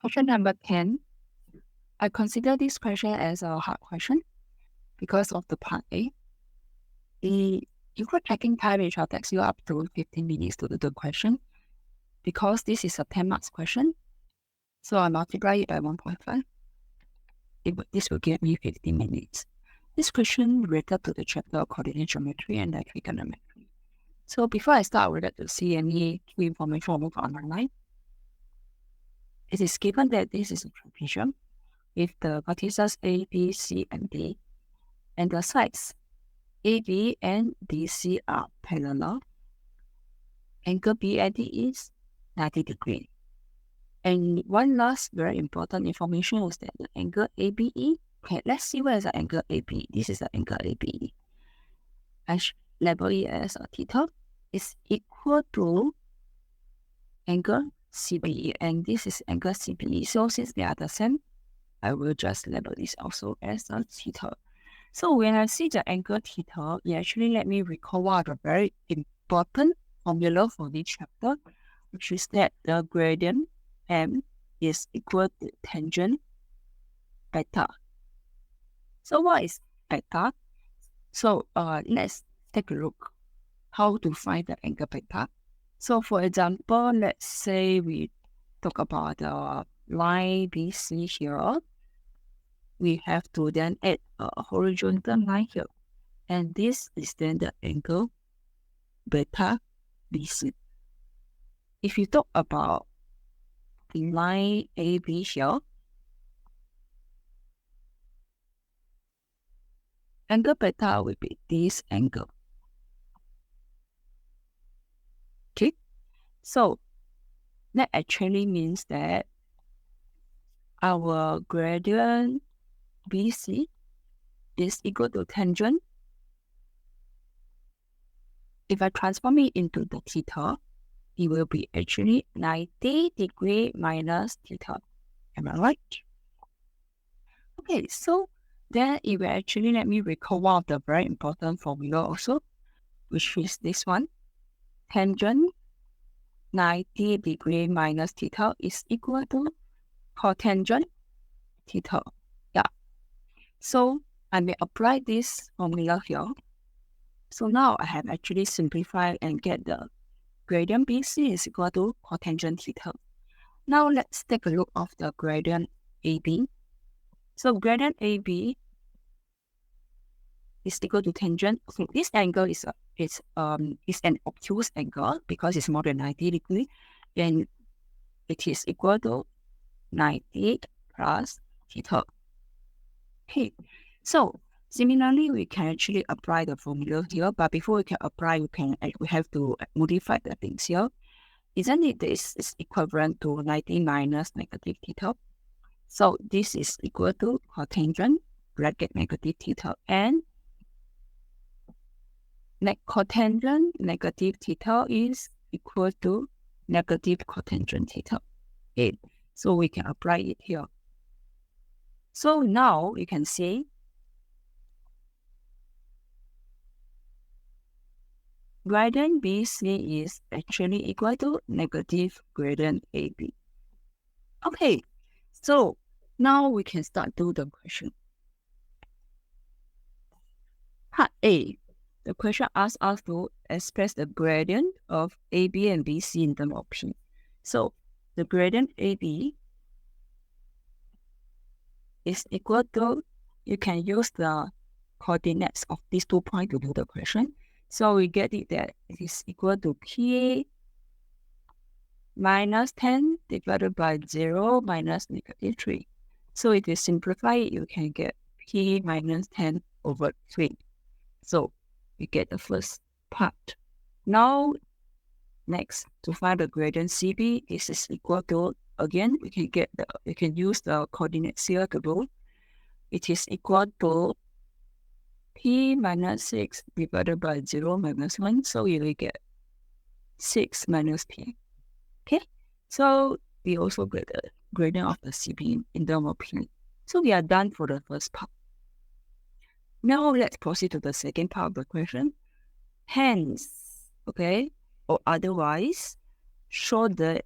Question number 10. I consider this question as a hard question because of the part A. The equal checking time which will takes you up to 15 minutes to do the question. Because this is a 10 marks question, so I multiply it by 1.5. This will give me 15 minutes. This question related to the chapter of coordinate geometry and trigonometry. So before I start, I would like to see any key information on online. It is given that this is a trapezium with the vertices A, B, C, and D, and the sides AB and DC are parallel. Angle BAD is 90 degrees. And one last very important information is that the angle ABE, okay, let's see where is the angle ABE. This is the angle ABE. I label it as a theta, is equal to angle CBE, and this is angle CBE. So since they are the same, I will just label this also as a theta. So when I see the angle theta, it actually let me recall one of the very important formula for this chapter, which is that the gradient M is equal to tangent beta. So what is beta? So let's take a look how to find the angle beta. So for example, let's say we talk about the line BC here. We have to then add a horizontal line here. And this is then the angle beta BC. If you talk about the line AB here, angle beta will be this angle. Okay, so that actually means that our gradient BC is equal to tangent. If I transform it into the theta, it will be actually 90 degrees minus theta. Am I right? Okay, so then it will actually let me recall one of the very important formula also, which is this one. Tangent 90 degrees minus theta is equal to cotangent theta. Yeah. So I may apply this formula here. So now I have actually simplified and get the gradient BC is equal to cotangent theta. Now let's take a look of the gradient AB. So gradient AB is equal to tangent. Okay, this angle is an obtuse angle because it's more than 90 degrees, and it is equal to 90 plus theta. Okay, so similarly, we can actually apply the formula here, but before we can apply, we have to modify the things here. Isn't it this is equivalent to 90 minus negative theta? So this is equal to cotangent bracket negative theta, and cotangent negative theta is equal to negative cotangent theta. Okay, so we can apply it here. So now we can see gradient BC is actually equal to negative gradient AB. Okay, so now we can start do the question. Part A. The question asks us to express the gradient of AB and BC in terms of P. So the gradient AB is equal to, you can use the coordinates of these 2 points to do the question. So we get it that it is equal to P minus 10 divided by 0 minus negative 3. So if you simplify it, you can get P minus 10 over 3. So we get the first part. Now, next, to find the gradient CB, this is equal to, again, we can use the coordinates here to do. It is equal to P minus 6 divided by 0 minus 1. So you will get 6 minus P. Okay, so we also get the gradient of the CB in terms of P. So we are done for the first part. Now let's proceed to the second part of the question. Hence, okay, or otherwise, show that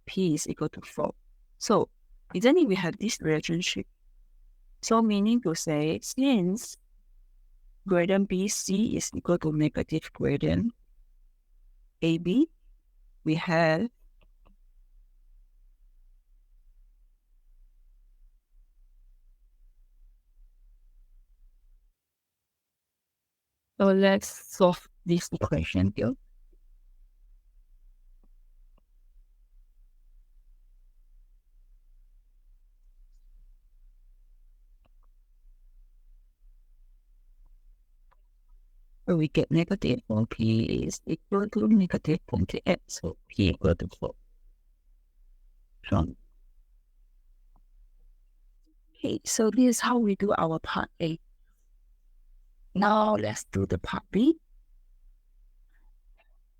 P is equal to 4. So isn't it we have this relationship? So meaning to say, since gradient BC is equal to negative gradient AB, we have so let's solve this equation here. So we get negative 4p is equal to negative 28, so p equal to 4. Okay, so this is how we do our part A. Now let's do the part B.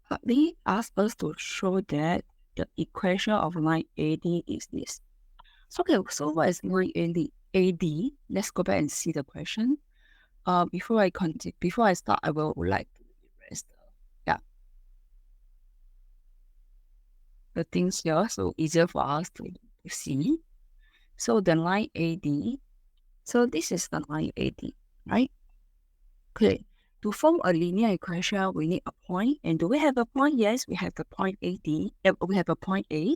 Part B asks us to show that the equation of line AD is this. So, okay, so what is line AD? Let's go back and see the question. Before I start, I would like to erase the things here, so easier for us to see. So the line AD, so this is the line AD, right? Okay, to form a linear equation, we need a point. And do we have a point? Yes, we have the point AD. We have a point A.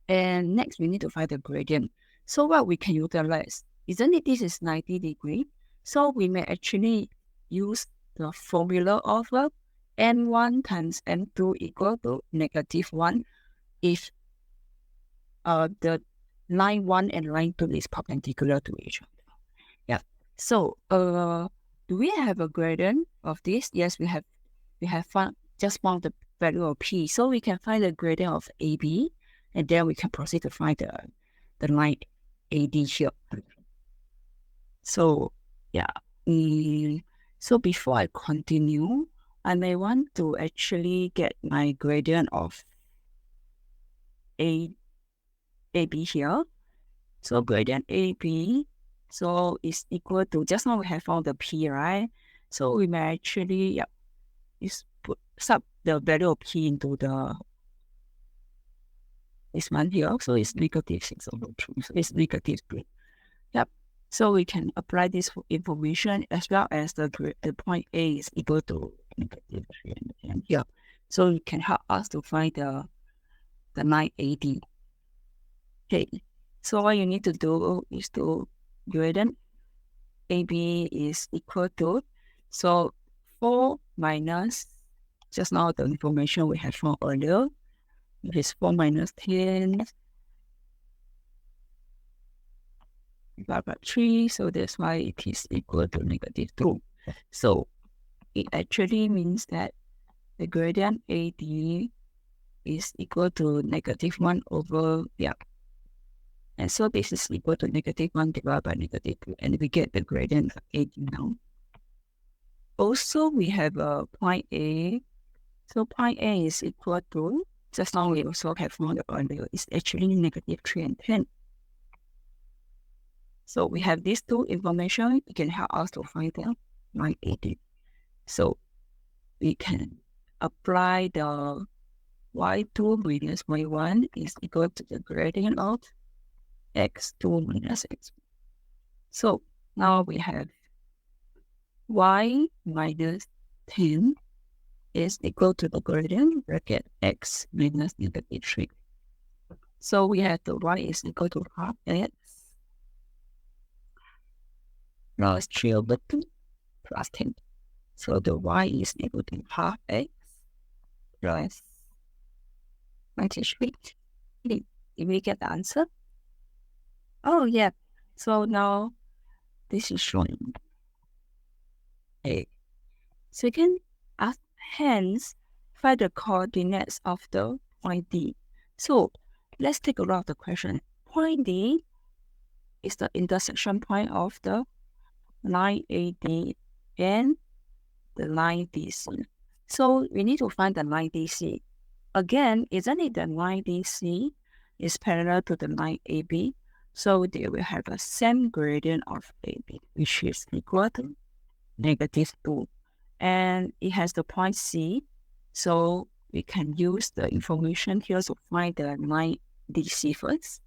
And next, we need to find the gradient. So what we can utilize, isn't it this is 90 degrees? So we may actually use the formula of n1 times n2 equal to -1 if the line 1 and line 2 is perpendicular to each other. Yeah. So do we have a gradient of this? Yes, we have found the value of P. So we can find the gradient of AB, and then we can proceed to find the line AD here. So yeah. So before I continue, I may want to actually get my gradient of AB here. So gradient AB, so is equal to, just now we have found the P, right? So we may actually, sub the value of P into this one here. So it's -6/2. So it's -3. Yep. So we can apply this information as well as the point A is equal to -3 and here. So it can help us to find the line AD. Okay. So what you need to do is to gradient AB is equal to, so 4 minus, just now the information we had from earlier, it is 4 minus 10 divided by 3, so that's why it is equal to -2. So it actually means that the gradient AD is equal to -1 over, and so this is equal to -1 divided by -2, and we get the gradient of AD now. Also, we have a point A. So point A is equal to, just now we also have found earlier, it's actually -3 and 10. So we have these two information, it can help us to find the line AD. So we can apply the y2 minus y1 is equal to the gradient of x2 minus x1. So now we have y minus 10 is equal to the gradient bracket x minus -3. So we have the y is equal to half x plus 3/2 plus 10. So the y is equal to half x plus 93. Did we get the answer? Oh, yeah. So now this is showing A. Second, hence, find the coordinates of the point D. So let's take a look at the question. Point D is the intersection point of the line AD and the line DC. So we need to find the line DC. Again, isn't it the line DC is parallel to the line AB? So they will have the same gradient of AB, which is equal to -2. And it has the point C. So we can use the information here to find the line DC first.